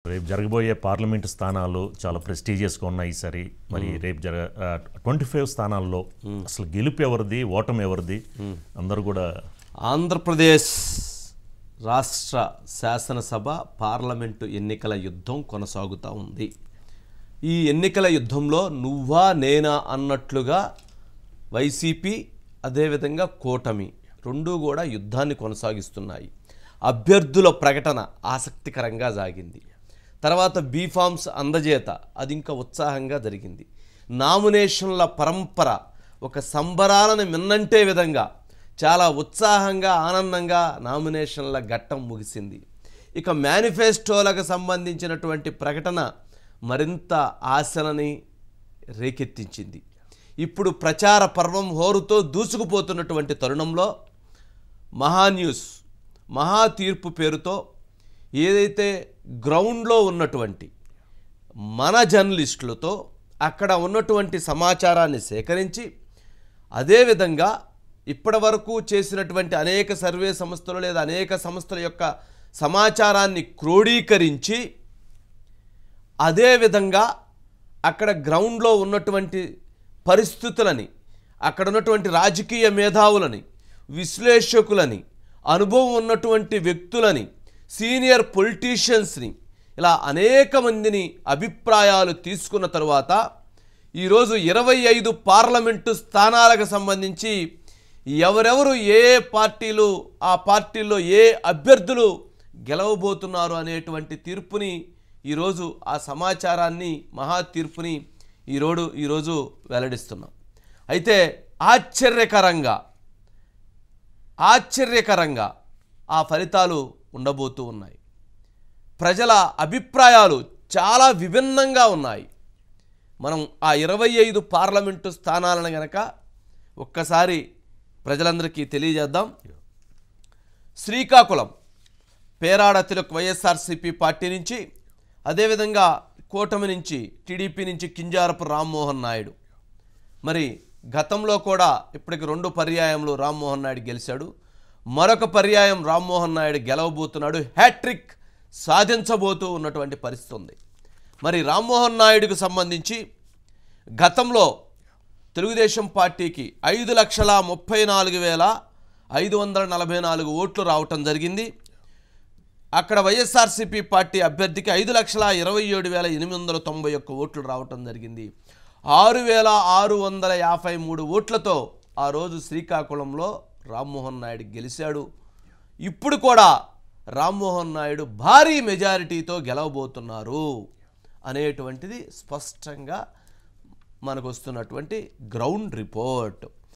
రేపు జరగబోయే పార్లమెంట్ స్థానాలు చాలా ప్రెస్టీజియస్గా ఉన్నాయి ఈసారి. మరి రేపు 25 స్థానాల్లో అసలు గెలుపు ఎవరిది, ఓటమి ఎవరిది అందరూ కూడా. ఆంధ్రప్రదేశ్ రాష్ట్ర శాసనసభ పార్లమెంటు ఎన్నికల యుద్ధం కొనసాగుతూ ఉంది. ఈ ఎన్నికల యుద్ధంలో నువ్వా నేనా అన్నట్లుగా వైసీపీ అదేవిధంగా కూటమి రెండూ కూడా యుద్ధాన్ని కొనసాగిస్తున్నాయి. అభ్యర్థుల ప్రకటన ఆసక్తికరంగా సాగింది. తర్వాత బీఫామ్స్ అందజేత అది ఇంకా ఉత్సాహంగా జరిగింది. నామినేషన్ల పరంపర ఒక సంబరాలను మిన్నంటే విధంగా చాలా ఉత్సాహంగా ఆనందంగా నామినేషన్ల ఘట్టం ముగిసింది. ఇక మేనిఫెస్టోలకు సంబంధించినటువంటి ప్రకటన మరింత ఆశలని రేకెత్తించింది. ఇప్పుడు ప్రచార పర్వం హోరుతో దూసుకుపోతున్నటువంటి తరుణంలో మహాన్యూస్ మహా తీర్పు పేరుతో ఏదైతే గ్రౌండ్లో ఉన్నటువంటి మన జర్నలిస్టులతో అక్కడ ఉన్నటువంటి సమాచారాన్ని సేకరించి అదేవిధంగా ఇప్పటి వరకు చేసినటువంటి అనేక సర్వే సంస్థలు లేదా అనేక సంస్థల యొక్క సమాచారాన్ని క్రోడీకరించి అదేవిధంగా అక్కడ గ్రౌండ్లో ఉన్నటువంటి పరిస్థితులని, అక్కడ ఉన్నటువంటి రాజకీయ మేధావులని, విశ్లేషకులని, అనుభవం ఉన్నటువంటి వ్యక్తులని, సీనియర్ పొలిటీషియన్స్ని ఇలా అనేక మందిని అభిప్రాయాలు తీసుకున్న తరువాత ఈరోజు 25 పార్లమెంటు స్థానాలకు సంబంధించి ఎవరెవరు ఏ పార్టీలు, ఆ పార్టీల్లో ఏ అభ్యర్థులు గెలవబోతున్నారు అనేటువంటి తీర్పుని ఈరోజు ఆ సమాచారాన్ని మహా తీర్పుని ఈరోజు వెల్లడిస్తున్నాం. అయితే ఆశ్చర్యకరంగా ఆ ఫలితాలు ఉండబోతూ ఉన్నాయి. ప్రజల అభిప్రాయాలు చాలా విభిన్నంగా ఉన్నాయి. మనం ఆ 25 పార్లమెంటు స్థానాలను గనక ఒక్కసారి ప్రజలందరికీ తెలియజేద్దాం. శ్రీకాకుళం పేరాడ తిలక్ వైఎస్ఆర్సీపీ పార్టీ నుంచి, అదేవిధంగా కూటమి నుంచి టీడీపీ నుంచి కింజారపు రామ్మోహన్ నాయుడు. మరి గతంలో కూడా ఇప్పటికి 2 పర్యాయంలో రామ్మోహన్ నాయుడు గెలిచాడు. మరొక పర్యాయం రామ్మోహన్ నాయుడు గెలవబోతున్నాడు. హ్యాట్రిక్ సాధించబోతూ ఉన్నటువంటి పరిస్థితి ఉంది. మరి రామ్మోహన్ నాయుడుకు సంబంధించి గతంలో తెలుగుదేశం పార్టీకి 5,34,544 ఓట్లు రావటం జరిగింది. అక్కడ వైఎస్ఆర్సీపీ పార్టీ అభ్యర్థికి 5,27,891 ఓట్లు రావటం జరిగింది. 6,653 ఓట్లతో ఆ రోజు శ్రీకాకుళంలో రామ్మోహన్ నాయుడు గెలిచాడు. ఇప్పుడు కూడా రామ్మోహన్ నాయుడు భారీ మెజారిటీతో గెలవబోతున్నారు అనేటువంటిది స్పష్టంగా మనకు వస్తున్నటువంటి గ్రౌండ్ రిపోర్ట్.